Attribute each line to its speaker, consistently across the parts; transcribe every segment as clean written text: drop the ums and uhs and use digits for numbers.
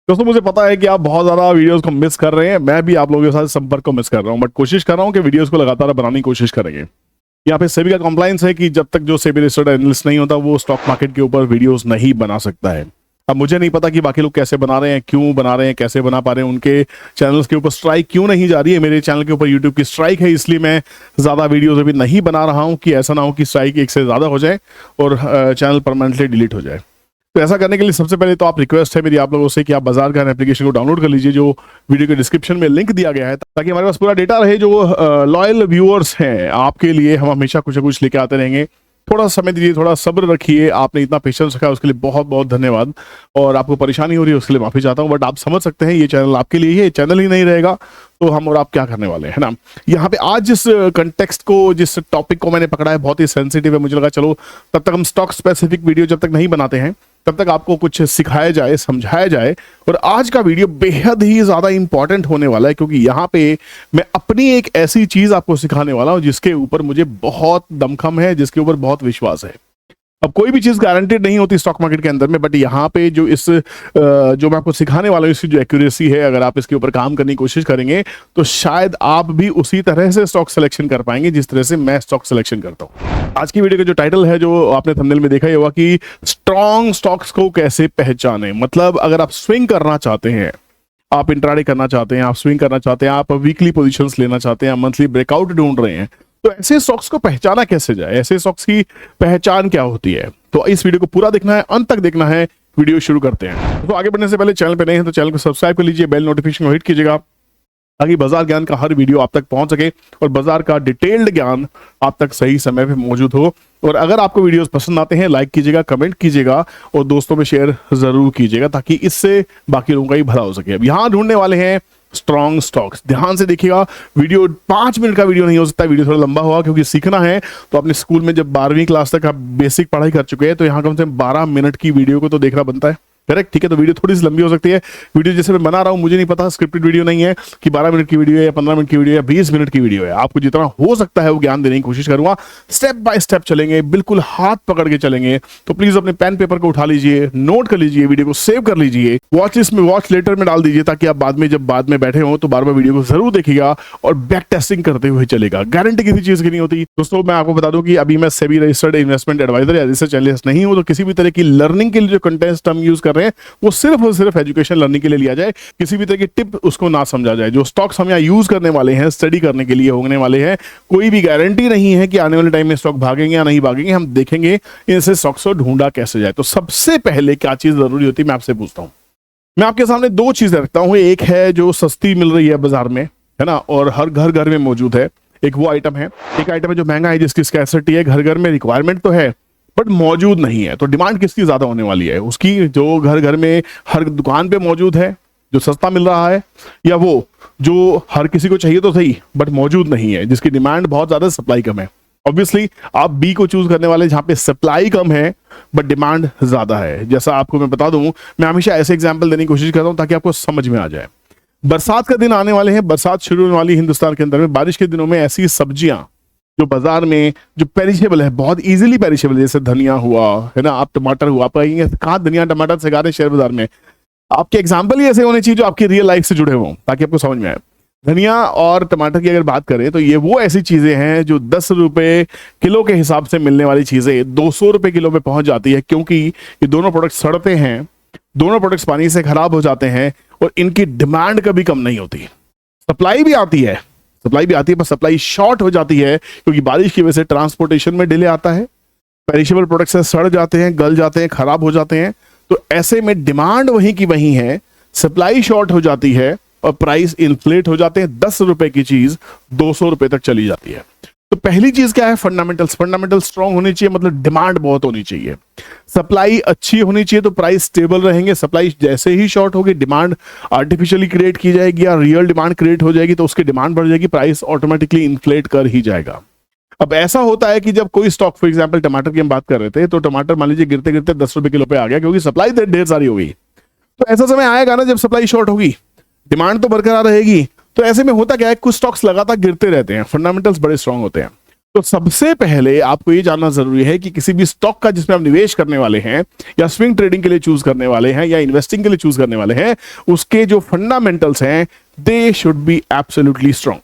Speaker 1: दोस्तों मुझे पता है कि आप बहुत ज़्यादा वीडियोस को मिस कर रहे हैं, मैं भी आप लोगों के साथ संपर्क को मिस कर रहा हूं, बट कोशिश कर रहा हूं कि वीडियोस को लगातार बनाने की कोशिश करेंगे। यहाँ पे सेबी का कंप्लायंस है कि जब तक जो सेबी रजिस्टर्ड एनालिस्ट नहीं होता वो स्टॉक मार्केट के ऊपर वीडियोस नहीं बना सकता है। अब मुझे नहीं पता कि बाकी लोग कैसे बना रहे हैं, क्यों बना रहे हैं, कैसे बना पा रहे हैं, उनके चैनल्स के ऊपर स्ट्राइक क्यों नहीं जा रही है। मेरे चैनल के ऊपर यूट्यूब की स्ट्राइक है, इसलिए मैं ज़्यादा वीडियोज अभी नहीं बना रहा हूँ कि ऐसा ना हो कि स्ट्राइक एक से ज़्यादा हो जाए और चैनल परमानेंटली डिलीट हो जाए। तो ऐसा करने के लिए सबसे पहले तो आप रिक्वेस्ट है मेरी आप लोगों से कि आप बाजार का एप्लीकेशन को डाउनलोड कर लीजिए, जो वीडियो के डिस्क्रिप्शन में लिंक दिया गया है, ताकि हमारे पास पूरा डेटा रहे। जो लॉयल व्यूअर्स हैं आपके लिए हम हमेशा कुछ ना कुछ लेके आते रहेंगे। थोड़ा समय दीजिए, थोड़ा सब्र रखिए। आपने इतना पेशेंस रखा है उसके लिए बहुत बहुत धन्यवाद, और आपको परेशानी हो रही है उसके लिए माफी चाहता हूँ। बट आप समझ सकते हैं ये चैनल आपके लिए ही है, चैनल ही नहीं रहेगा तो हम और आप क्या करने वाले हैं ना। यहाँ पे आज जिस कंटेक्स्ट को, जिस टॉपिक को मैंने पकड़ा है बहुत ही सेंसिटिव है। मुझे लगा चलो तब तक हम स्टॉक स्पेसिफिक वीडियो जब तक नहीं बनाते हैं तब तक आपको कुछ सिखाया जाए, समझाया जाए। और आज का वीडियो बेहद ही ज्यादा इंपॉर्टेंट होने वाला है, क्योंकि यहाँ पे मैं अपनी एक ऐसी चीज आपको सिखाने वाला हूँ जिसके ऊपर मुझे बहुत दमखम है, जिसके ऊपर बहुत विश्वास है। अब कोई भी चीज गारंटेड नहीं होती स्टॉक मार्केट के अंदर में, बट यहाँ पे जो जो मैं आपको सिखाने वाला हूँ, इसकी जो एक्यूरेसी है, अगर आप इसके ऊपर काम करने की कोशिश करेंगे तो शायद आप भी उसी तरह से स्टॉक सिलेक्शन कर पाएंगे जिस तरह से मैं स्टॉक सिलेक्शन करता हूँ। आज की वीडियो का जो टाइटल है, जो आपने थंबनेल में देखा ही होगा कि स्ट्रॉन्ग स्टॉक्स को कैसे पहचाने। मतलब अगर आप स्विंग करना चाहते हैं, आप इंट्राडे करना चाहते हैं, आप स्विंग करना चाहते हैं, आप वीकली पोजीशंस लेना चाहते हैं, मंथली ब्रेकआउट ढूंढ रहे हैं, तो ऐसे स्टॉक्स को पहचाना कैसे जाए, ऐसे स्टॉक्स की पहचान क्या होती है। तो इस वीडियो को पूरा देखना है, अंत तक देखना है। वीडियो शुरू करते हैं। तो आगे बढ़ने से पहले चैनल पे नए हैं तो चैनल को सब्सक्राइब कर लीजिए, बेल नोटिफिकेशन को हिट कीजिएगा, ताकि बाजार ज्ञान का हर वीडियो आप तक पहुंच सके और बाजार का डिटेल्ड ज्ञान आप तक सही समय पे मौजूद हो। और अगर आपको वीडियोस पसंद आते हैं, लाइक कीजिएगा, कमेंट कीजिएगा और दोस्तों में शेयर जरूर कीजिएगा, ताकि इससे बाकी लोगों का ही भला हो सके। अब यहाँ ढूंढने वाले हैं स्ट्रॉन्ग स्टॉक्स। ध्यान से देखिएगा, वीडियो 5 मिनट का वीडियो नहीं हो सकता, वीडियो थोड़ा लंबा होगा, क्योंकि सीखना है तो अपने स्कूल में जब 12वीं क्लास तक आप बेसिक पढ़ाई कर चुके हैं तो यहाँ कम से कम 12 मिनट की वीडियो को तो देखना बनता है। करेक्ट, ठीक है। तो वीडियो थोड़ी सी लंबी हो सकती है। वीडियो जैसे मैं बना रहा हूं, मुझे नहीं पता, स्क्रिप्टेड वीडियो नहीं है कि 12 मिनट की वीडियो है या 15 मिनट की वीडियो है या 20 मिनट की वीडियो है। आपको जितना हो सकता है वो ज्ञान देने की कोशिश करूंगा। स्टेप बाय स्टेप चलेंगे, बिल्कुल हाथ पकड़ के चलेंगे। तो प्लीज अपने पेन पेपर को उठा लीजिए, नोट कर लीजिए, वीडियो को सेव कर लीजिए, वॉच लिस्ट में, वॉच लेटर में डाल दीजिए, ताकि आप बाद में बैठे हो तो बार बार वीडियो को जरूर देखिएगा और बैक टेस्टिंग करते हुए चलेगा। गारंटी किसी चीज की नहीं होती। दोस्तों मैं आपको बता दूं कि अभी मैं सेबी रजिस्टर्ड इन्वेस्टमेंट एडवाइजर या रिसर्च एनालिस्ट नहीं हूं, तो किसी भी तरह की लर्निंग के लिए जो कंटेंट हम यूज कर रहे हैं वो सिर्फ और सिर्फ एजुकेशन लर्निंग के लिए लिया जाए। किसी भी तरह की टिप उसको ना समझा जाए। जो स्टॉक्स हम यहाँ यूज करने वाले हैं, स्टडी करने के लिए होने वाले हैं, कोई भी गारंटी नहीं है कि आने वाले टाइम में स्टॉक भागेंगे या नहीं भागेंगे। हम देखेंगे इनसे स्टॉक्स को ढूंढा कैसे जाए। तो सबसे पहले क्या चीज जरूरी होती है, मैं आपसे पूछता हूं। मैं आपके सामने 2 चीजें रखता हूं। एक है जो सस्ती मिल रही है बाजार में, है ना, और हर घर में मौजूद है। एक वो आइटम है, एक आइटम है जो महंगा है, जिसकी स्कैर्सिटी है, घर में रिक्वायरमेंट तो है बट मौजूद नहीं है। तो डिमांड किसकी ज्यादा होने वाली है, उसकी जो घर में हर दुकान पे मौजूद है, जो सस्ता मिल रहा है, या वो जो हर किसी को चाहिए तो सही बट मौजूद नहीं है, जिसकी डिमांड बहुत ज्यादा, सप्लाई कम है। ऑब्वियसली आप बी को चूज करने वाले जहां पे सप्लाई कम है बट डिमांड ज्यादा है। जैसा आपको मैं बता दूं, मैं हमेशा ऐसे एग्जांपल देने की कोशिश करता हूं ताकि आपको समझ में आ जाए। बरसात का दिन आने वाले हैं, बरसात शुरू होने वाली हिंदुस्तान के अंदर में। बारिश के दिनों में ऐसी सब्जियां जो बाजार में जो पेरिशेबल है, बहुत इजीली पेरिशेबल, जैसे धनिया हुआ, है ना, आप टमाटर हुआ, आप कहेंगे कहाँ धनिया टमाटर से गा रहे शेयर बाजार में। आपके एग्जाम्पल ही ऐसे होने चाहिए जो आपकी रियल लाइफ से जुड़े हों, ताकि आपको समझ में आए। धनिया और टमाटर की अगर बात करें तो ये वो ऐसी चीजें हैं जो 10 रुपए किलो के हिसाब से मिलने वाली चीजें 200 रुपए किलो में पहुंच जाती है, क्योंकि ये दोनों प्रोडक्ट सड़ते हैं, दोनों प्रोडक्ट्स पानी से खराब हो जाते हैं और इनकी डिमांड कभी कम नहीं होती। सप्लाई भी आती है पर सप्लाई शॉर्ट हो जाती है, क्योंकि बारिश की वजह से ट्रांसपोर्टेशन में डिले आता है, पेरिशेबल प्रोडक्ट्स सड़ जाते हैं, गल जाते हैं, खराब हो जाते हैं। तो ऐसे में डिमांड वहीं की वहीं है, सप्लाई शॉर्ट हो जाती है और प्राइस इन्फ्लेट हो जाते हैं। 10 रुपए की चीज 200 रुपए तक चली जाती है। तो पहली चीज क्या है, फंडामेंटल स्ट्रांग होनी चाहिए, मतलब डिमांड बहुत होनी चाहिए। सप्लाई अच्छी होनी चाहिए तो प्राइस स्टेबल रहेंगे। सप्लाई जैसे ही शॉर्ट होगी, डिमांड आर्टिफिशियली क्रिएट की जाएगी या रियल डिमांड क्रिएट हो जाएगी, तो उसकी डिमांड बढ़ जाएगी, प्राइस ऑटोमेटिकली इन्फ्लेट कर ही जाएगा। अब ऐसा होता है कि जब कोई स्टॉक, फॉर एग्जांपल टमाटर की हम बात कर रहे थे, तो टमाटर मान लीजिए गिरते गिरते 10 रुपए किलो पे आ गया, क्योंकि सप्लाई ढेर सारी हो गई। तो ऐसा समय आएगा ना जब सप्लाई शॉर्ट होगी, डिमांड तो बरकरार रहेगी। तो ऐसे में होता क्या है, कुछ स्टॉक्स लगातार गिरते रहते हैं, फंडामेंटल्स बड़े स्ट्रांग होते हैं। तो सबसे पहले आपको ये जानना जरूरी है कि किसी भी स्टॉक का जिसमें आप निवेश करने वाले हैं या स्विंग ट्रेडिंग के लिए चूज करने वाले हैं या इन्वेस्टिंग के लिए चूज करने वाले हैं, उसके जो फंडामेंटल्स हैं they should be absolutely strong.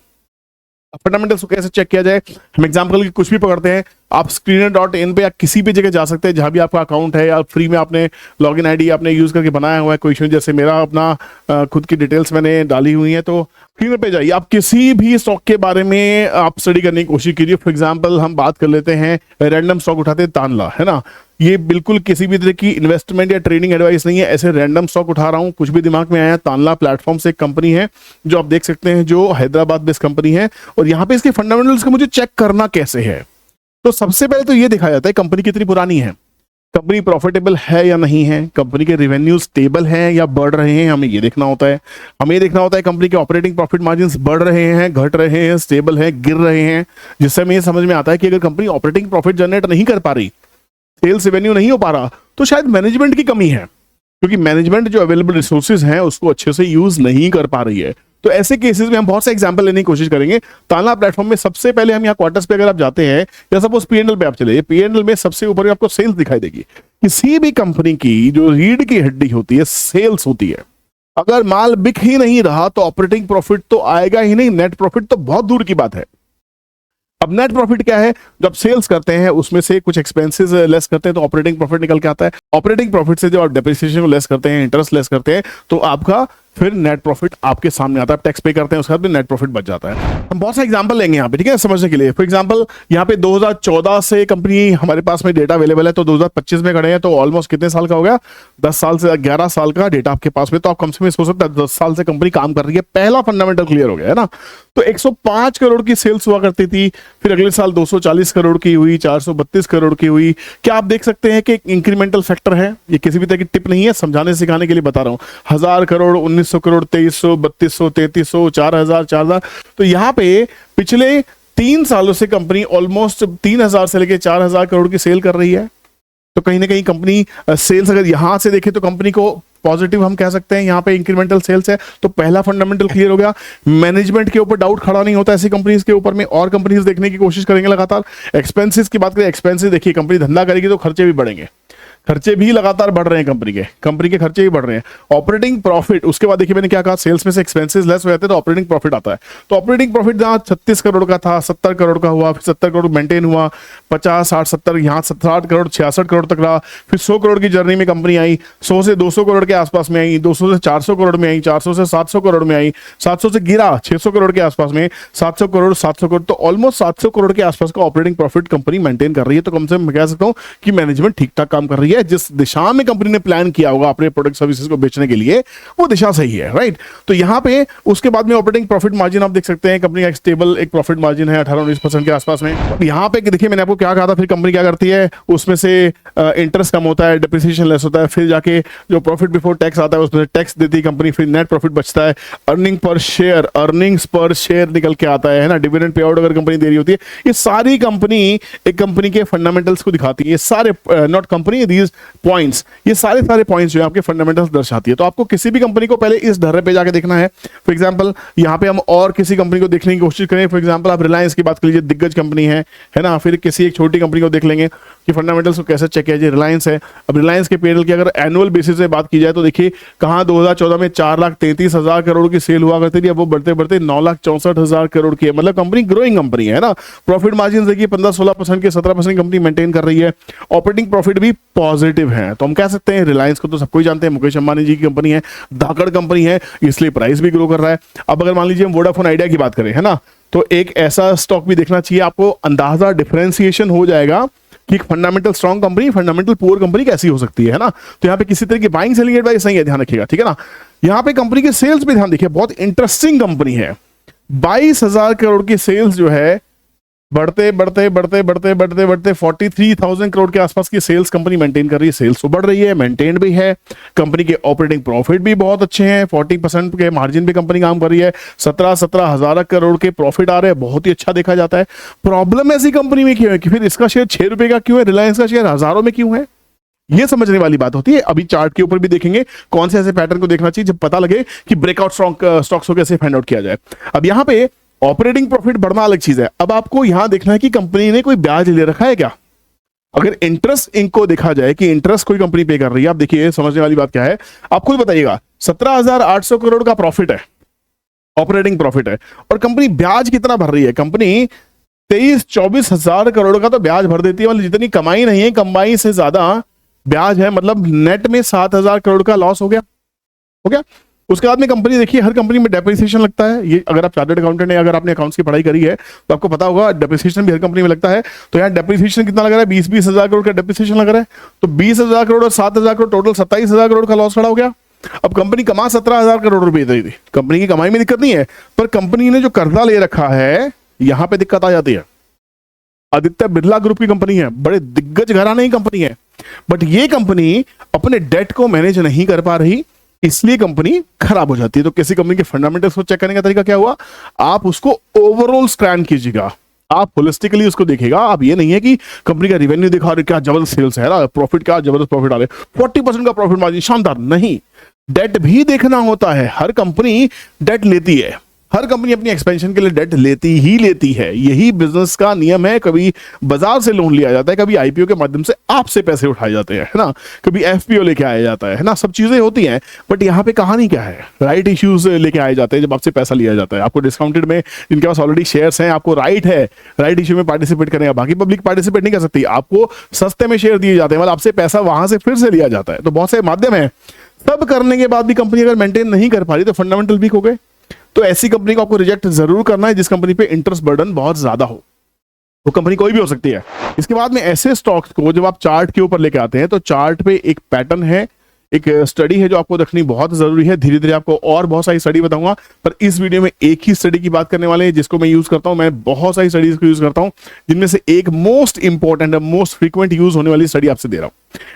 Speaker 1: Fundamentals को कैसे चेक किया जाए, हम एग्जांपल की कुछ भी पकड़ते हैं। आप screener.in पे या किसी भी जगह जा सकते हैं जहां भी आपका अकाउंट है या फ्री में आपने लॉगिन आईडी आपने यूज करके बनाया हुआ है, कोई इशू जैसे मेरा अपना खुद की डिटेल्स मैंने डाली हुई है, तो स्क्रीनर पे जाइए, आप किसी भी स्टॉक के बारे में आप स्टडी करने की कोशिश कीजिए। फॉर एग्जांपल हम बात कर लेते हैं, रैंडम स्टॉक उठाते हैं तानला, है ना, ये बिल्कुल किसी भी तरह की इन्वेस्टमेंट या ट्रेडिंग एडवाइस नहीं है, ऐसे रैंडम स्टॉक उठा रहा हूं, कुछ भी दिमाग में आया। तानला प्लेटफॉर्म से एक कंपनी है जो आप देख सकते हैं, जो हैदराबाद बेस्ड कंपनी है, और यहाँ पे इसके फंडामेंटल्स को मुझे चेक करना कैसे है। तो सबसे पहले तो ये दिखाया जाता है कंपनी कितनी पुरानी है, कंपनी प्रॉफिटेबल है या नहीं है, कंपनी के रेवेन्यू स्टेबल हैं या बढ़ रहे हैं, हमें ये देखना होता है। हमें ये देखना होता है कंपनी के ऑपरेटिंग प्रॉफिट मार्जिन्स बढ़ रहे हैं, घट रहे हैं, स्टेबल है, गिर रहे हैं, जिससे हमें ये समझ में आता है कि अगर कंपनी ऑपरेटिंग प्रॉफिट जनरेट नहीं कर पा रही, सेल्स रेवेन्यू नहीं हो पा रहा, तो शायद मैनेजमेंट की कमी है, क्योंकि मैनेजमेंट जो अवेलेबल रिसोर्सेज हैं उसको अच्छे से यूज नहीं कर पा रही है। तो ऐसे केसेस में हम बहुत से एग्जांपल लेने की कोशिश करेंगे। तानला प्लेटफॉर्म में सबसे पहले हम यहाँ क्वार्टर्स पे अगर आप जाते हैं, या सपोज पीएनएल पे आप चले, पीएनएल में सबसे ऊपर आपको सेल्स दिखाई देगी। किसी भी कंपनी की जो रीढ़ की हड्डी होती है सेल्स होती है। अगर माल बिक ही नहीं रहा तो ऑपरेटिंग प्रॉफिट तो आएगा ही नहीं, नेट प्रॉफिट तो बहुत दूर की बात है। अब नेट प्रॉफिट क्या है, जब सेल्स करते हैं उसमें से कुछ एक्सपेंसेस लेस करते हैं तो ऑपरेटिंग प्रॉफिट निकल के आता है। ऑपरेटिंग प्रॉफिट से जब आप डेप्रिसिएशन को लेस करते हैं, इंटरेस्ट लेस करते हैं, तो आपका फिर नेट प्रॉफिट आपके सामने आता है। टैक्स पे करते हैं उसके बाद भी नेट प्रॉफिट बच जाता है। हम बहुत सारे एग्जांपल लेंगे यहाँ पे, ठीक है, समझने के लिए। फॉर एग्जांपल यहाँ पे 2014 से कंपनी हमारे पास में डेटा अवेलेबल है, तो 2025 में खड़े हैं, तो ऑलमोस्ट कितने साल का हो गया, 10 साल से 11 साल का डेटा आपके पास में। तो आप कम से कम सोच सकते हैं 10 साल से कंपनी काम कर रही है, पहला फंडामेंटल क्लियर हो गया है ना। तो 105 करोड़ की सेल्स हुआ करती थी, फिर अगले साल 240 करोड़ की हुई, 432 करोड़ की हुई। क्या आप देख सकते हैं कि इंक्रीमेंटल फैक्टर है, ये किसी भी तरह की टिप नहीं है, समझाने सिखाने के लिए बता रहा हूं। 1000 करोड़, 1900 करोड़, 2300, 3200, 3300, 4000, 4000। तो यहाँ पे पिछले 3 सालों से कंपनी ऑलमोस्ट 3000 से लेकर 4000 करोड़ की सेल कर रही है। तो कहीं ना कहीं कंपनी सेल्स अगर यहां से देखें तो कंपनी को पॉजिटिव हम कह सकते हैं, यहाँ पे इंक्रीमेंटल सेल्स है। तो पहला फंडामेंटल क्लियर हो गया। मैनेजमेंट के ऊपर डाउट खड़ा नहीं होता ऐसी कंपनीज के ऊपर में, और कंपनीज देखने की कोशिश करेंगे लगातार। एक्सपेंसेस की बात करें, एक्सपेंसेस देखिए, कंपनी धंधा करेगी तो खर्चे भी बढ़ेंगे, खर्चे भी लगातार बढ़ रहे हैं, कंपनी के खर्चे भी बढ़ रहे हैं। ऑपरेटिंग प्रॉफिट, उसके बाद देखिए मैंने क्या कहा, सेल्स में से एक्सपेंसेस लेस हो जाते हैं तो ऑपरेटिंग प्रॉफिट आता है। तो ऑपरेटिंग प्रॉफिट जहां 36 करोड़ का था, 70 करोड़ का हुआ, फिर 70 करोड़ मेंटेन हुआ, 50, 60, 70, यहाँ 60 करोड़, 66 करोड़ तक रहा। फिर 100 करोड़ की जर्नी में कंपनी आई, 100 से 200 करोड़ के आसपास में आई, 200 से 400 करोड़ में आई, 400 से 700 करोड़ में आई, 700 से गिरा 600 करोड़ के आसपास में, 700 करोड़, 700 करोड़, तो ऑलमोस्ट 700 करोड़ के आसपास का ऑपरेटिंग प्रॉफिट कंपनी मेंटेन कर रही है। तो कम से कम मैं कह सकता हूं कि मैनेजमेंट ठीक ठाक काम कर रही है। जिस दिशा में कंपनी ने प्लान किया होगा अपने प्रोडक्ट सर्विसेज को बेचने के लिए, वो दिशा सही है, राइट। तो यहां पे उसके बाद में ऑपरेटिंग प्रॉफिट मार्जिन आप देख सकते हैं, कंपनी का स्टेबल एक प्रॉफिट मार्जिन है 18-19% के आसपास में। यहां पे देखिए मैंने आपको क्या कहा था, फिर कंपनी क्या करती है, उसमें से इंटरेस्ट कम होता है, डिप्रिसिएशन लेस होता है, फिर जाके जो प्रॉफिट बिफोर टैक्स आता है उसमें टैक्स देती है कंपनी, फिर नेट प्रॉफिट बचता है, अर्निंग्स पर शेयर निकल के आता है ना, डिविडेंड पे आउट अगर कंपनी दे रही होती है। ये सारी कंपनी एक कंपनी के फंडामेंटल्स को दिखाती है, ये सारे नॉट कंपनी दीज पॉइंट्स, ये सारे पॉइंट्स जो है आपके फंडामेंटल्स दर्शाती है। तो आपको किसी भी कंपनी को पहले इस ढर्रे पे जाके देखना है। फॉर एग्जांपल यहाँ पे हम और किसी कंपनी को देखने की कोशिश करें, फॉर एग्जांपल आप रिलायंस की बात कर लीजिए, दिग्गज कंपनी है ना। फिर किसी एक छोटी कंपनी को देख लेंगे कि फंडामेंटल्स को कैसे चेक किया जाए। रिलायंस है, अब रिलायंस के पीएनएल की अगर एनुअल बेसिस से बात की जाए तो देखिए कहाँ 2014 में 4,33,000 करोड़ की सेल हुआ करती थी, अब वो बढ़ते बढ़ते 9,64,000 करोड़ की है। मतलब कंपनी ग्रोइंग कंपनी है ना। प्रॉफिट मार्जिन देखिए 15-16% के 17% कंपनी मेंटेन कर रही है। ऑपरेटिंग प्रॉफिट भी पॉजिटिव है। तो हम कह सकते हैं रिलायंस को तो सबको ही जानते हैं, मुकेश अंबानी जी की कंपनी है, धाकड़ कंपनी है, इसलिए प्राइस भी ग्रो कर रहा है। अब अगर मान लीजिए हम वोडाफोन आइडिया की बात करें, है ना, तो एक ऐसा स्टॉक भी देखना चाहिए, आपको अंदाजा डिफरेंशिएशन हो जाएगा कि fundamental strong company, fundamental poor company कैसी हो सकती है ना। तो यहाँ पे किसी तरह की बाइंग सेलिंग एडवाइस नहीं है, ध्यान रखिएगा, ठीक है ना। यहाँ पे कंपनी के सेल्स पे ध्यान देखिए, बहुत इंटरेस्टिंग कंपनी है। 22,000 करोड़ की सेल्स जो है बढ़ते 43,000 करोड़ के आसपास की सेल्स कंपनी मेंटेन कर रही है। सेल्स तो बढ़ रही है, मेंटेन भी है। कंपनी के ऑपरेटिंग प्रॉफिट भी बहुत अच्छे हैं, 40% के मार्जिन पे कंपनी काम कर रही है। 17,000 करोड़ के प्रॉफिट आ रहे हैं, बहुत ही अच्छा देखा जाता है। प्रॉब्लम ऐसी कंपनी में क्यों है कि फिर इसका शेयर 6 रुपए का क्यों है, रिलायंस का शेयर हजारों में क्यों है, ये समझने वाली बात होती है। अभी चार्ट के ऊपर भी देखेंगे कौन से ऐसे पैटर्न को देखना चाहिए जब पता लगे कि ब्रेकआउट स्टॉक्स को कैसे फाइंड आउट किया जाए। अब यहाँ पे ऑपरेटिंग प्रॉफिट बढ़ना अलग चीज है। अब आपको यहां देखना है कि कंपनी ने कोई ब्याज ले रखा है क्या। अगर इंटरेस्ट इनको देखा जाए कि इंटरेस्ट कोई कंपनी पे कर रही है, आप देखिए समझने वाली बात क्या है, आप खुद बताइएगा। 17,800 करोड़ का प्रॉफिट है, ऑपरेटिंग प्रॉफिट है, और कंपनी ब्याज कितना भर रही है। कंपनी 23-24 हजार करोड़ का तो ब्याज भर देती है, मतलब जितनी कमाई नहीं है कमाई से ज्यादा ब्याज है, मतलब नेट में 7,000 करोड़ का लॉस हो गया। उसके बाद में कंपनी देखिए, हर कंपनी में डेप्रिसिएशन लगता है। ये अगर आप चार्टर्ड अकाउंटेंट है, अगर आपने अकाउंट्स की पढ़ाई करी है तो आपको पता होगा डेप्रिसिएशन भी हर कंपनी में लगता है। तो यहाँ डेप्रिसिएशन कितना लग रहा है, 20-20 हजार करोड़ का डेप्रिसिएशन लग रहा है। तो 20,000 करोड़ और 7,000 करोड़ टोटल 27,000 करोड़ का लॉस खड़ा हो गया। अब कंपनी कमा 17,000 करोड़ रुपए थी, कंपनी की कमाई में दिक्कत नहीं है, पर कंपनी ने जो कर्जा ले रखा है यहां पे दिक्कत आ जाती है। आदित्य बिरला ग्रुप की कंपनी है, बड़े दिग्गज घराने की कंपनी है, बट ये कंपनी अपने डेट को मैनेज नहीं कर पा रही, इसलिए कंपनी खराब हो जाती है। तो किसी कंपनी के फंडामेंटल्स को चेक करने का तरीका क्या हुआ, आप उसको ओवरऑल स्कैन कीजिएगा, आप होलिस्टिकली उसको देखिएगा। आप ये नहीं है कि कंपनी का रेवेन्यू दिखा रहे क्या जबरदस्त सेल्स है ना, प्रॉफिट क्या जबरदस्त प्रॉफिट आ रहे, 40% का प्रॉफिट मार्जिन शानदार, नहीं, डेट भी देखना होता है। हर कंपनी डेट लेती है, हर कंपनी अपनी एक्सपेंशन के लिए डेट लेती है, यही बिजनेस का नियम है। कभी बाजार से लोन लिया जाता है, कभी आईपीओ के माध्यम से आपसे पैसे उठाए जाते हैं, है ना, कभी एफपीओ लेके आया जाता है ना, सब चीजें होती हैं। बट यहाँ पे कहानी क्या है, राइट इश्यूज लेके आए जाते हैं। जब आपसे पैसा लिया जाता है, आपको डिस्काउंटेड में, जिनके पास ऑलरेडी शेयर्स हैं, आपको राइट है राइट इश्यू में पार्टिसिपेट करने का, बाकी पब्लिक पार्टिसिपेट नहीं कर सकती। आपको सस्ते में शेयर दिए जाते हैं, मतलब आपसे पैसा वहां से फिर से लिया जाता है। तो बहुत से माध्यम है, सब करने के बाद भी कंपनी अगर मेंटेन नहीं कर पा रही तो फंडामेंटल वीक हो गए। तो ऐसी कंपनी को आपको रिजेक्ट जरूर करना है जिस कंपनी पे इंटरेस्ट बर्डन बहुत ज्यादा हो। वो कंपनी कोई भी हो सकती है। इसके बाद में ऐसे स्टॉक्स को जब आप चार्ट के ऊपर लेके आते हैं तो चार्ट पे एक पैटर्न है, एक स्टडी है जो आपको रखनी बहुत जरूरी है। धीरे धीरे आपको और बहुत सारी स्टडी बताऊंगा, पर इस वीडियो में एक ही स्टडी की बात करने वाले हैं जिसको मैं यूज करता हूं। मैं बहुत सारी स्टडीज को यूज करता हूं, जिनमें से एक most important most frequent use होने वाली स्टडी आपसे दे रहा हूं।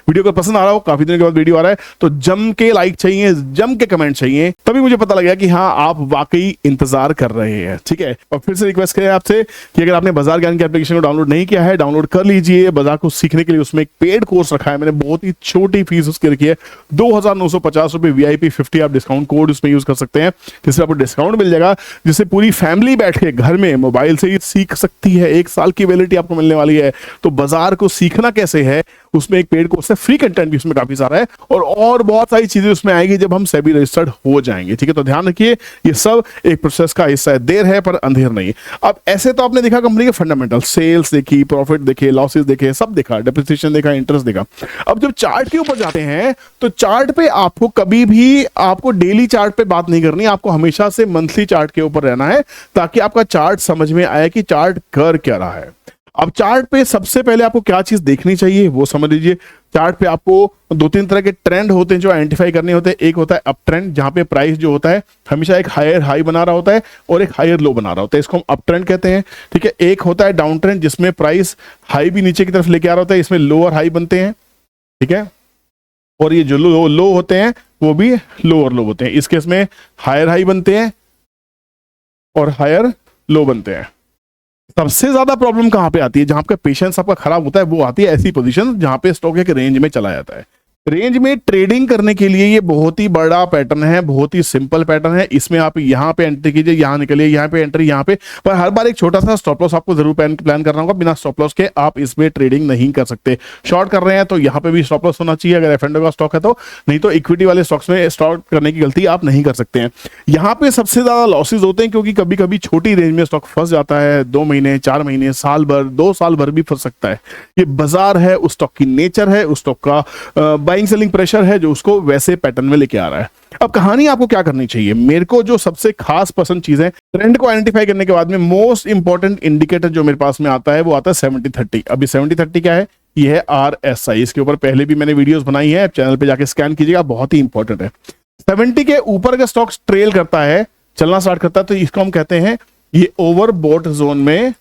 Speaker 1: वीडियो को पसंद आ रहा हो, काफी दिनों के बाद वीडियो आ रहा है, तो जम के लाइक चाहिए, जम के कमेंट चाहिए, तभी मुझे पता लगेगा कि हाँ आप वाकई इंतजार कर रहे हैं। ठीक है, और फिर से रिक्वेस्ट करें आपसे कि अगर आपने बाजार ज्ञान की एप्लीकेशन को डाउनलोड नहीं किया है, डाउनलोड कर लीजिए। बाजार को सीखने के लिए उसमें एक पेड कोर्स रखा है मैंने, बहुत ही छोटी फीस उसकी रखी है, 2,950 रुपए VIP 50 आप डिस्काउंट कोड उसमें यूज कर सकते हैं, जिससे आपको डिस्काउंट मिल जाएगा, जिससे पूरी फैमिली बैठ के घर में मोबाइल से ही सीख सकती है। 1 साल की वैलिडिटी आपको मिलने वाली है। तो बाजार को सीखना कैसे है, उसमें एक पेड कोर्स है, फ्री कंटेंट भी उसमें काफी सारा है, और बहुत सारी चीजें उसमें आएगी जब हम सेबी रजिस्टर्ड हो जाएंगे। ठीक है, तो ध्यान रखिए, ये सब एक प्रोसेस का हिस्सा है, देर है पर अंधेर नहीं। अब ऐसे तो आपने देखा कंपनी के फंडामेंटल, सेल्स देखी, प्रॉफिट देखे, लॉसेस देखे, सब देखा, डेप्रिसिएशन देखा, इंटरेस्ट देखा। अब जब चार्ट के ऊपर जाते हैं तो चार्ट पे आपको कभी भी आपको डेली चार्ट पे बात नहीं करनी, आपको हमेशा से मंथली चार्ट के ऊपर रहना है, ताकि आपका चार्ट समझ में आए कि चार्ट कर क्या रहा है। अब चार्ट पे सबसे पहले आपको क्या चीज देखनी चाहिए वो समझ लीजिए। चार्ट पे आपको 2-3 तरह के ट्रेंड होते हैं जो आइडेंटिफाई करने होते हैं। एक होता है अप ट्रेंड, जहां पे प्राइस जो होता है हमेशा एक हायर हाई बना रहा होता है और एक हायर लो बना रहा होता है, इसको हम अप ट्रेंड कहते हैं। ठीक है, एक होता है डाउन ट्रेंड, जिसमें प्राइस हाई भी नीचे की तरफ लेके आ रहा होता है, इसमें लो और हाई बनते हैं। ठीक है, और ये जो लो होते हैं वो भी लो और लो होते हैं। इस केस में हायर हाई बनते हैं और हायर लो बनते हैं। सबसे ज्यादा प्रॉब्लम कहां पे आती है, जहां पे पेशेंस आपका खराब होता है, वो आती है ऐसी पोजीशन जहां पे स्टॉक एक रेंज में चला जाता है। रेंज में ट्रेडिंग करने के लिए ये बहुत ही बड़ा पैटर्न है, बहुत ही सिंपल पैटर्न है। इसमें आप यहाँ पे एंट्री कीजिए, यहाँ निकलिए, यहाँ पे एंट्री, यहाँ पे, पर हर बार एक छोटा सा स्टॉप लॉस आपको जरूर प्लान करना होगा। बिना स्टॉप लॉस के आप इसमें ट्रेडिंग नहीं कर सकते। शॉर्ट कर रहे हैं तो यहाँ पे भी स्टॉप लॉस होना चाहिए अगर एफ&ओ का स्टॉक है तो, नहीं तो इक्विटी वाले स्टॉक्स में स्टॉक करने की गलती आप नहीं कर सकते हैं। यहाँ पे सबसे ज्यादा लॉसेज होते हैं क्योंकि कभी कभी छोटी रेंज में स्टॉक फंस जाता है, 2 महीने, 4 महीने, साल भर, 2 साल भर भी फंस सकता है। ये बाजार है, उस स्टॉक की नेचर है, उस स्टॉक का बाइंग सेलिंग प्रेशर है जो उसको वैसे पैटर्न में लेके आ रहा है। अब कहानी आपको क्या करनी चाहिए, मेरे को जो सबसे खास पसंद चीज है, ट्रेंड को आइडेंटिफाई करने के बाद में मोस्ट इंपॉर्टेंट इंडिकेटर जो मेरे पास में आता है वो आता है 70-30। अभी 70-30 क्या है, ये है RSI। इसके ऊपर पहले भी मैंने वीडियोस बनाई है, चैनल पे जाके स्कैन कीजिएगा, बहुत ही इंपॉर्टेंट है। 70 के ऊपर का स्टॉक ट्रेल करता है, चलना स्टार्ट करता है, तो इसको हम कहते हैं ये ओवरबॉट जोन में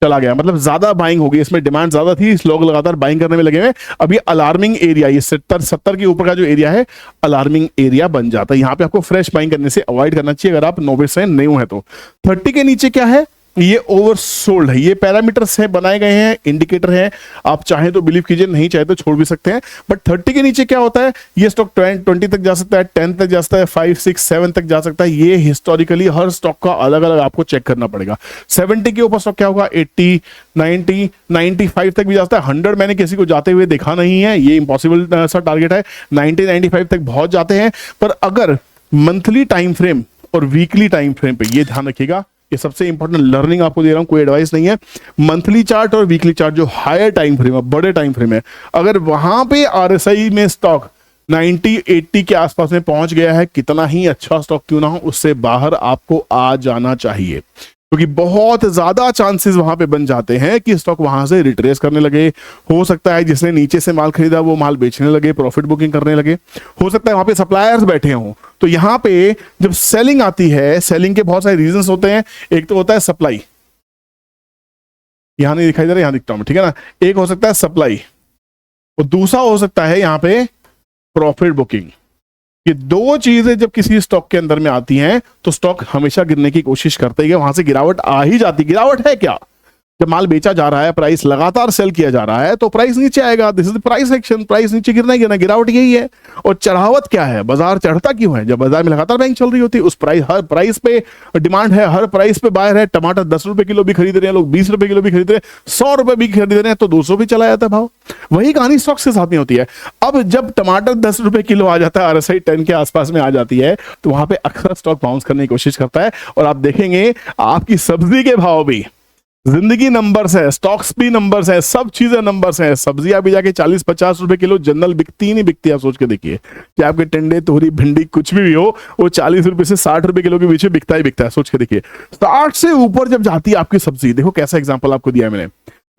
Speaker 1: चला गया, मतलब ज्यादा बाइंग हो गई, इसमें डिमांड ज्यादा थी, लोग लगातार बाइंग करने में लगे हुए। अब ये अलार्मिंग एरिया, ये 70 के ऊपर का जो एरिया है अलार्मिंग एरिया बन जाता है। यहाँ पे आपको फ्रेश बाइंग करने से अवॉइड करना चाहिए अगर आप नोविस हैं, न्यू है तो। 30 के नीचे क्या है, ये ओवरसोल्ड है। ये पैरामीटर्स है, बनाए गए हैं, इंडिकेटर है, आप चाहें तो बिलीव कीजिए, नहीं चाहे तो छोड़ भी सकते हैं। बट 30 के नीचे क्या होता है, ये स्टॉक 20 तक जा सकता है, 10 तक जा सकता है, 5, 6, 7 तक जा सकता है। ये हिस्टोरिकली हर स्टॉक का अलग अलग आपको चेक करना पड़ेगा। 70 के ऊपर स्टॉक क्या होगा, 80, 90, 95 तक भी जा सकता है। 100 मैंने किसी को जाते हुए देखा नहीं है, ये इंपॉसिबल सा टारगेट है। 90, 95 तक बहुत जाते हैं। पर अगर मंथली टाइम फ्रेम और वीकली टाइम फ्रेम पे, ये ध्यान रखिएगा, ये सबसे इंपॉर्टेंट लर्निंग आपको दे रहा हूं, कोई एडवाइस नहीं है। मंथली चार्ट और वीकली चार्ट जो हायर टाइम फ्रेम है, बड़े टाइम फ्रेम है, अगर वहां पे आरएसआई में स्टॉक 90, 80 के आसपास में पहुंच गया है, कितना ही अच्छा स्टॉक क्यों ना हो, उससे बाहर आपको आ जाना चाहिए, क्योंकि बहुत ज्यादा चांसेस वहां पे बन जाते हैं कि स्टॉक वहां से रिट्रेस करने लगे। हो सकता है जिसने नीचे से माल खरीदा वो माल बेचने लगे, प्रॉफिट बुकिंग करने लगे। हो सकता है वहां पे सप्लायर्स बैठे हों। तो यहां पे जब सेलिंग आती है, सेलिंग के बहुत सारे रीजंस होते हैं। एक तो होता है सप्लाई, यहां नहीं दिखाई दे रहा, यहां दिखता हूं, ठीक है ना। एक हो सकता है सप्लाई और दूसरा हो सकता है यहां पे प्रॉफिट बुकिंग। ये दो चीजें जब किसी स्टॉक के अंदर में आती हैं तो स्टॉक हमेशा गिरने की कोशिश करता है, वहां से गिरावट आ ही जाती। गिरावट है क्या, जब माल बेचा जा रहा है, प्राइस लगातार सेल किया जा रहा है, तो प्राइस नीचे आएगा। This is price action, price नीचे गिरना ही गिरना, गिरावट यही है। और चढ़ावट क्या है, बाजार चढ़ता क्यों है, जब बाजार में लगातार बैंक चल रही होती है, उस प्राइस, हर प्राइस पे डिमांड है, हर प्राइस पे बायर है। टमाटर 10 रुपए किलो भी खरीद रहे हैं लोग, 20 रुपए किलो भी खरीद रहे हैं, 100 रुपए भी खरीद रहे हैं, तो 200 भी चला जाता है भाव। वही कहानी स्टॉक्स के साथ में होती है। अब जब टमाटर 10 रुपए किलो आ जाता है, आरएसआई 10 के आसपास में आ जाती है, तो वहां पे अक्सर स्टॉक बाउंस करने की कोशिश करता है। और आप देखेंगे आपकी सब्जी के भाव भी, जिंदगी नंबर्स है, स्टॉक्स भी नंबर्स है, सब चीजें नंबर्स हैं। सब्जियां भी जाके 40-50 रुपए किलो जनरल बिकती ही नहीं बिकती। आप सोच के देखिए कि आपके टिंडे, तोरी, भिंडी कुछ भी हो, वो 40 रुपए से 60 रुपए किलो के बीच में बिकता ही बिकता है। सोच के देखिए 60 से ऊपर जब जाती है आपकी सब्जी, देखो कैसा एग्जाम्पल आपको दिया मैंने।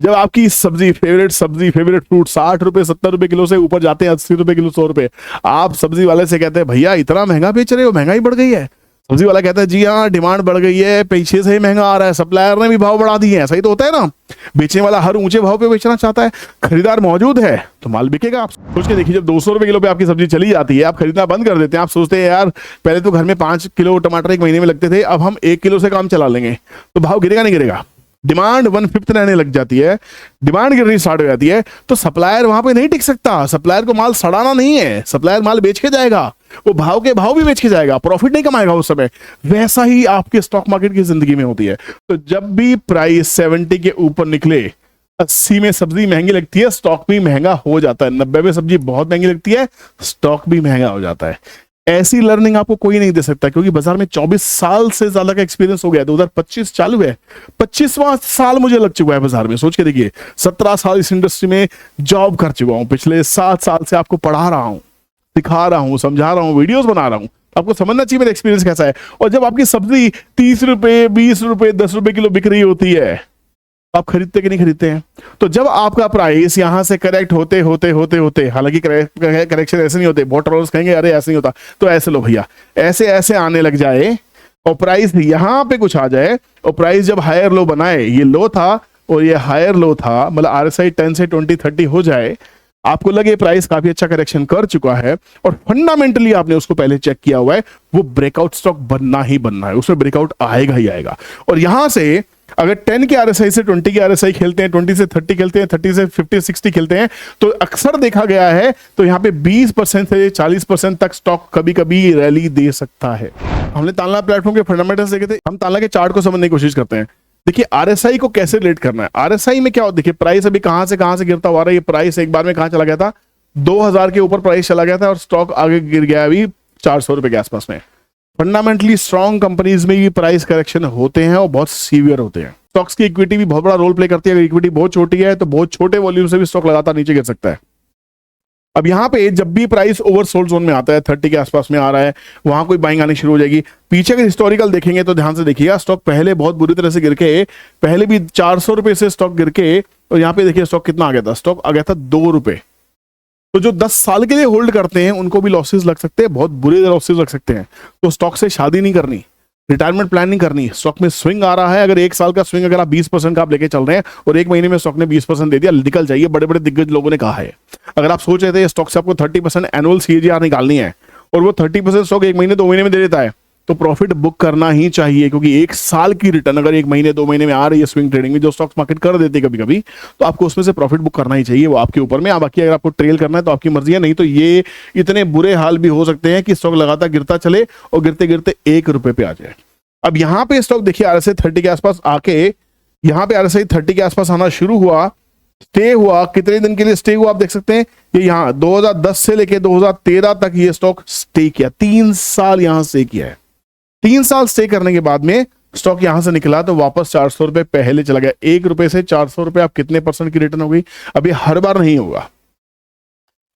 Speaker 1: जब आपकी सब्जी, फेवरेट फ्रूट 60 रुपए 70 रुपए किलो से ऊपर जाते हैं, 80 रुपए किलो, 100 रुपए, आप सब्जी वाले से कहते हैं भैया इतना महंगा बेच रहे हो, महंगाई बढ़ गई है। सब्जी वाला कहता है जी हाँ डिमांड बढ़ गई है, पीछे से ही महंगा आ रहा है, सप्लायर ने भी भाव बढ़ा दिए हैं। सही तो होता है ना, बेचने वाला हर ऊंचे भाव पे बेचना चाहता है, खरीदार मौजूद है तो माल बिकेगा। आप सोच के देखिए, जब 200 रुपए किलो पे आपकी सब्जी चली जाती है, आप खरीदना बंद कर देते हैं। आप सोचते हैं यार पहले तो घर में 5 किलो टमाटर एक महीने में लगते थे, अब हम 1 किलो से काम चला लेंगे, तो भाव गिरेगा नहीं गिरेगा। डिमांड 1/5 रहने लग जाती है, डिमांड गिरनी स्टार्ट हो जाती है, तो सप्लायर वहां पे नहीं टिक सकता। सप्लायर को माल सड़ाना नहीं है, सप्लायर माल बेच के जाएगा, वो भाव के भाव भी बेच के जाएगा, प्रॉफिट नहीं कमाएगा उस समय। वैसा ही आपके स्टॉक मार्केट की जिंदगी में होती है। तो जब भी प्राइस 70 के ऊपर निकले, 80 में सब्जी महंगी लगती है, स्टॉक भी महंगा हो जाता है। 90 में सब्जी बहुत महंगी लगती है, स्टॉक भी महंगा हो जाता है। ऐसी लर्निंग आपको कोई नहीं दे सकता, क्योंकि बाजार में 24 साल से ज्यादा का एक्सपीरियंस हो गया। 2025 चालू है, 25वां साल मुझे लग चुका है बाजार में। सोच के देखिए, 17 साल इस इंडस्ट्री में जॉब कर चुका हूं, पिछले 7 साल से आपको पढ़ा रहा हूं, सिखा रहा हूं, समझा रहा हूं, वीडियोस बना रहा हूं। आपको समझना चाहिए मेरा एक्सपीरियंस कैसा है। और जब आपकी सब्जी 30 रुपए, 20 रुपए, 10 रुपए किलो बिक रही होती है, आप खरीदते कि नहीं खरीदते हैं? तो जब आपका प्राइस यहां से करेक्ट होते होते होते होते, हालांकि करेक्शन ऐसे नहीं होते, बहुत ट्रोलर्स कहेंगे अरे ऐसे नहीं होता, तो ऐसे लो भैया, ऐसे ऐसे आने लग जाए और प्राइस यहां पे कुछ आ जाए, और प्राइस जब हायर लो बनाए, ये लो था और ये हायर लो था, मतलब आरएसआई 10 से 20, 30 हो जाए, आपको लगे प्राइस काफी अच्छा करेक्शन कर चुका है और फंडामेंटली आपने उसको पहले चेक किया हुआ है, वो ब्रेकआउट स्टॉक बनना ही बनना है, उसमें ब्रेकआउट आएगा ही आएगा। और यहां से अगर 10 के आरएसआई से 20 के आरएसआई खेलते हैं, 20 से 30 खेलते हैं, 30 से 50, 60 खेलते हैं, तो अक्सर देखा गया है तो यहां पे 20% से 40% तक स्टॉक कभी कभी रैली दे सकता है। हमने ताला प्लेटफॉर्म के फंडामेंटल्स देखे थे, हम ताला के चार्ट को समझने की कोशिश करते हैं। देखिए आरएसआई को कैसे रिलेट करना है। आरएसआई में क्या होता है, देखिए प्राइस अभी कहां से गिरता हुआ रहा है। ये प्राइस एक बार में कहां चला गया था, 2000 के ऊपर प्राइस चला गया था और स्टॉक आगे गिर गया अभी 400 रुपए के आसपास में। फंडामेंटली स्ट्रॉन्ग कंपनीज में भी प्राइस करेक्शन होते हैं और बहुत सीवियर होते हैं। स्टॉक्स की इक्विटी भी बहुत बड़ा रोल प्ले करती है। अगर इक्विटी बहुत छोटी है तो बहुत छोटे वॉल्यूम से भी स्टॉक लगातार नीचे गिर सकता है। अब यहां पे जब भी प्राइस ओवरसोल्ड जोन में आता है, 30 के आसपास में आ रहा है, वहां कोई बाइंग आनी शुरू हो जाएगी। पीछे के हिस्टोरिकल देखेंगे तो ध्यान से देखिएगा, स्टॉक पहले बहुत बुरी तरह से गिर के, पहले भी 400 रुपए से स्टॉक गिर के, और यहां पे देखिए स्टॉक कितना आ गया था, स्टॉक आ गया था 2 रुपए। तो जो 10 साल के लिए होल्ड करते हैं उनको भी लॉसेस लग सकते हैं, बहुत बुरे लॉसेस लग सकते हैं। तो स्टॉक से शादी नहीं करनी, रिटायरमेंट प्लान नहीं करनी। स्टॉक में स्विंग आ रहा है, अगर 1 साल का स्विंग अगर आप 20% का आप लेके चल रहे हैं और 1 महीने में स्टॉक ने 20% दे दिया, निकल जाइए। बड़े बड़े दिग्गज लोगों ने कहा है, अगर आप सोच रहे थे स्टॉक से आपको 30% एनुअल सीएजीआर निकालनी है और वो 30% स्टॉक 1 महीने 2 महीने में दे देता है, तो प्रॉफिट बुक करना ही चाहिए, क्योंकि एक साल की रिटर्न अगर एक महीने 2 महीने में आ रही है स्विंग ट्रेडिंग में, जो स्टॉक्स मार्केट कर देते कभी कभी, तो आपको उसमें से प्रॉफिट बुक करना ही चाहिए। वो आपके ऊपर में, बाकी अगर आपको ट्रेल करना है तो आपकी मर्जी है, नहीं तो ये इतने बुरे हाल भी हो सकते हैं कि स्टॉक लगातार गिरता चले और गिरते गिरते 1 रुपए पे आ जाए। अब यहाँ पे स्टॉक देखिए RSI 30 के आसपास आके, यहाँ पे RSI 30 के आसपास आना शुरू हुआ, स्टे हुआ। कितने दिन के लिए स्टे हुआ आप देख सकते हैं, ये यहाँ 2010 से लेके 2013 तक ये स्टॉक स्टे किया, 3 साल यहां स्टे किया है। 3 साल स्टे करने के बाद में स्टॉक यहां से निकला तो वापस 400 रुपए पहले चला गया। 1 रुपए से 400 रुपए, आप कितने % की रिटर्न हो गई। अब ये हर बार नहीं होगा,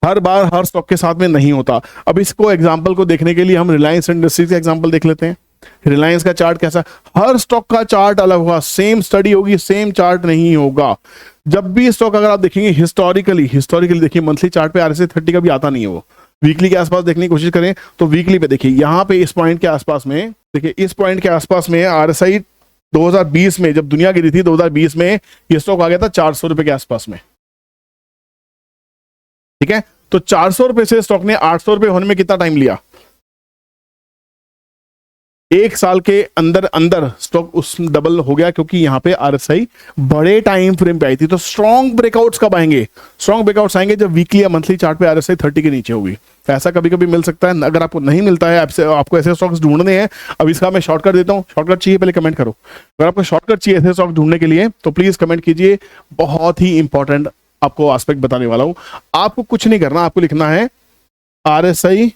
Speaker 1: हर बार हर स्टॉक के साथ में नहीं होता। अब इसको एग्जांपल को देखने के लिए हम रिलायंस इंडस्ट्रीज का एग्जांपल देख लेते हैं। रिलायंस का चार्ट कैसा, हर स्टॉक का चार्ट अलग होगा, सेम स्टडी होगी, सेम चार्ट नहीं होगा। जब भी स्टॉक अगर आप देखेंगे हिस्टोरिकली देखिए, मंथली चार्ट पे RSI 30 का भी आता नहीं है वो। वीकली के आसपास देखने की कोशिश करें तो वीकली पे देखिए, यहाँ पे इस पॉइंट के आसपास में देखिए, इस पॉइंट के आसपास में RSI 2020 में जब दुनिया गिरी थी 2020 में ये स्टॉक आ गया था 400 रुपए के आसपास में। ठीक है, तो 400 रुपए से स्टॉक ने 800 रुपए होने में कितना टाइम लिया, 1 साल के अंदर अंदर स्टॉक उस डबल हो गया, क्योंकि यहां पे RSI बड़े टाइम फ्रेम पे आई थी। तो स्ट्रॉन्ग ब्रेकआउट्स कब आएंगे, स्ट्रॉन्ग ब्रेकआउट्स आएंगे जब वीकली या मंथली चार्ट पे RSI 30 के नीचे होगी। तो ऐसा कभी कभी मिल सकता है, अगर आपको नहीं मिलता है, आपको ऐसे स्टॉक्स ढूंढने हैं। अब इसका मैं शॉर्टकट देता हूं, शॉर्टकट चाहिए पहले कमेंट करो। अगर आपको शॉर्टकट चाहिए ऐसे स्टॉक्स ढूंढने के लिए तो प्लीज कमेंट कीजिए, बहुत ही इंपॉर्टेंट आपको एस्पेक्ट बताने वाला हूं। आपको कुछ नहीं करना, आपको लिखना है RSI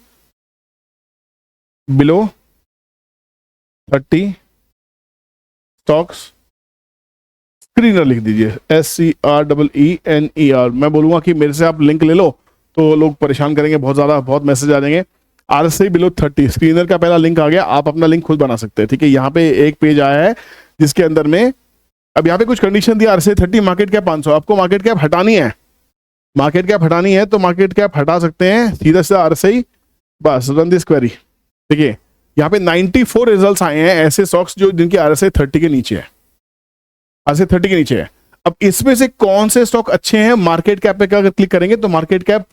Speaker 1: बिलो 30 स्टॉक्स, स्क्रीनर लिख दीजिए, SCREENER। मैं बोलूंगा कि मेरे से आप लिंक ले लो तो लोग परेशान करेंगे बहुत ज्यादा, बहुत मैसेज आ जाएंगे। RSI बिलो 30 स्क्रीनर का पहला लिंक आ गया, आप अपना लिंक खुद बना सकते हैं। ठीक है, यहाँ पे एक पेज आया है जिसके अंदर में अब यहाँ पे कुछ कंडीशन दिया, RSI 30 मार्केट कैप 500, आपको मार्केट कैप हटानी है, मार्केट कैप हटानी है तो मार्केट कैप हटा सकते हैं सीधा सीधा RSI, बस रन दिस क्वेरी। देखिए यहाँ पे 94 रिजल्ट्स आए हैं ऐसे स्टॉक्स जो जिनकी RSI 30 के नीचे है, RSI 30 के नीचे है। अब इसमें से कौन से स्टॉक अच्छे हैं, मार्केट कैप पे अगर क्लिक करेंगे तो मार्केट कैप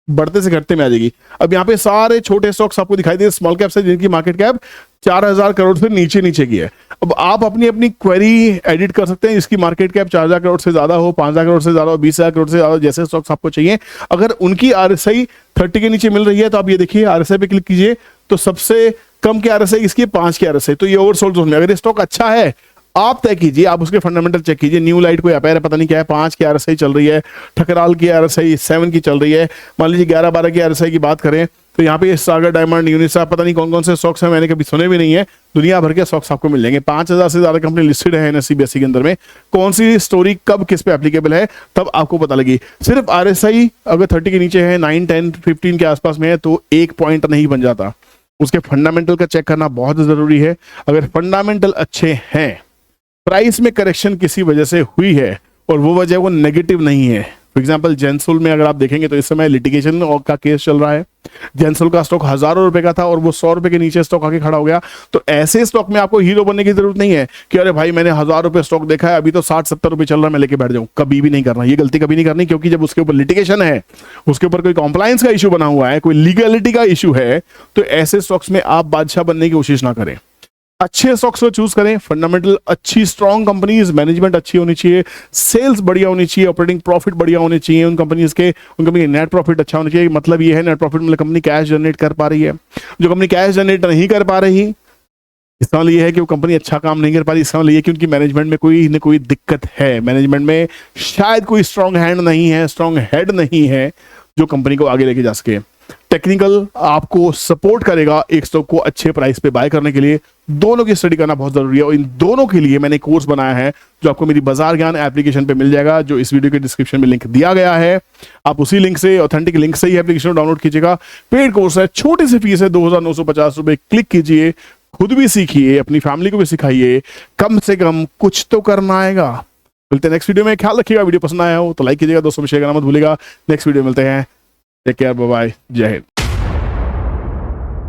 Speaker 1: बढ़ते से घटते में आ जाएगी। अब यहाँ पे सारे छोटे स्टॉक्स आपको दिखाई दे स्मॉल कैप से, जिनकी मार्केट कैप 4000 करोड़ से नीचे नीचे की है। अब आप अपनी अपनी क्वेरी एडिट कर सकते हैं, इसकी मार्केट कैप 4000 करोड़ से ज्यादा हो, 5000 करोड़ से ज्यादा हो, 20000 करोड़ से ज्यादा, जैसे स्टॉक्स आपको चाहिए। अगर उनकी RSI 30 के नीचे मिल रही है तो आप ये देखिए RSI पे क्लिक कीजिए तो सबसे कम की RSI इसकी 5 की RSI, तो ये ओवरसोल्ड जोन में। अगर ये स्टॉक अच्छा है आप तय कीजिए, आप उसके फंडामेंटल चेक कीजिए। न्यू लाइट कोई अपेयर है, पता नहीं क्या है, 5 की RSI चल रही है, ठकराल की RSI 7 की चल रही है। मान लीजिए 11-12 की RSI की बात करें तो यहाँ पे सागर डायमंड, यूनिसा, पता नहीं कौन कौन से स्टॉक्स हैं, मैंने कभी सुने भी नहीं है। दुनिया भर के स्टॉक्स आपको मिल जाएंगे। 5000 से ज्यादा कंपनी लिस्टेड है NSE BSE के अंदर में। कौन सी स्टोरी कब किस पे एप्लीकेबल है तब आपको पता लगी। सिर्फ RSI अगर 30 के नीचे है, 9, 10, 15 के आसपास में है तो एक पॉइंट नहीं बन जाता, उसके फंडामेंटल का चेक करना बहुत जरूरी है। अगर फंडामेंटल अच्छे हैं, प्राइस में करेक्शन किसी वजह से हुई है और वो वजह वो नेगेटिव नहीं है। फॉर एग्जांपल जेंसुल में अगर आप देखेंगे तो इस समय लिटिगेशन का केस चल रहा है। जेंसुल का स्टॉक हजारों रुपए का था और वो 100 रुपए के नीचे स्टॉक आके खड़ा हो गया। तो ऐसे स्टॉक में आपको हीरो बनने की जरूरत नहीं है कि अरे भाई मैंने 1000 रुपए स्टॉक देखा है, अभी तो 60-70 रुपए चल रहा है, मैं लेके बैठ जाऊं। कभी भी नहीं करना, ये गलती कभी नहीं करनी, क्योंकि जब उसके ऊपर लिटिगेशन है, उसके ऊपर कोई कॉम्प्लायंस का इशू बना हुआ है, कोई लीगलिटी का इशू है, तो ऐसे स्टॉक्स में आप बादशाह बनने की कोशिश ना करें। अच्छे स्टॉक्स को चूज करें, फंडामेंटल अच्छी स्ट्रॉन्ग कंपनीज, मैनेजमेंट अच्छी होनी चाहिए, सेल्स बढ़िया होनी चाहिए, ऑपरेटिंग प्रॉफिट बढ़िया होने चाहिए उन कंपनीज के, उन कंपनी नेट प्रॉफिट अच्छा होना चाहिए। मतलब ये है नेट प्रॉफिट मतलब कंपनी कैश जनरेट कर पा रही है। जो कंपनी कैश जनरेट नहीं कर पा रही, इसका मतलब ये है कि वो कंपनी अच्छा काम नहीं कर पा रही। इसका मतलब ये कि उनकी मैनेजमेंट में कोई न कोई दिक्कत है, मैनेजमेंट में शायद कोई स्ट्रॉन्ग हैंड नहीं है, स्ट्रॉन्ग हेड नहीं है जो कंपनी को आगे लेके जा सके। टेक्निकल आपको सपोर्ट करेगा एक स्टॉक को अच्छे प्राइस पे बाय करने के लिए। दोनों की स्टडी करना बहुत जरूरी है और इन दोनों के लिए मैंने कोर्स बनाया है जो आपको मेरी बाजार ज्ञान एप्लीकेशन पे मिल जाएगा, जो इस वीडियो के डिस्क्रिप्शन में लिंक दिया गया है। आप उसी लिंक से, ऑथेंटिक लिंक से ही एप्लीकेशन डाउनलोड कीजिएगा। पेड कोर्स है, छोटी सी फीस है 2950 रुपए। क्लिक कीजिए, खुद भी सीखिए, अपनी फैमिली को भी सिखाइए, कम से कम कुछ तो करना आएगा। मिलते हैं नेक्स्ट वीडियो में, ख्याल रखिएगा। वीडियो पसंद आया हो तो लाइक कीजिएगा, दोस्तों में शेयर करना मत भूलिएगा। नेक्स्ट वीडियो मिलते हैं, टेक केयर, बाय बाय, जय हिंद।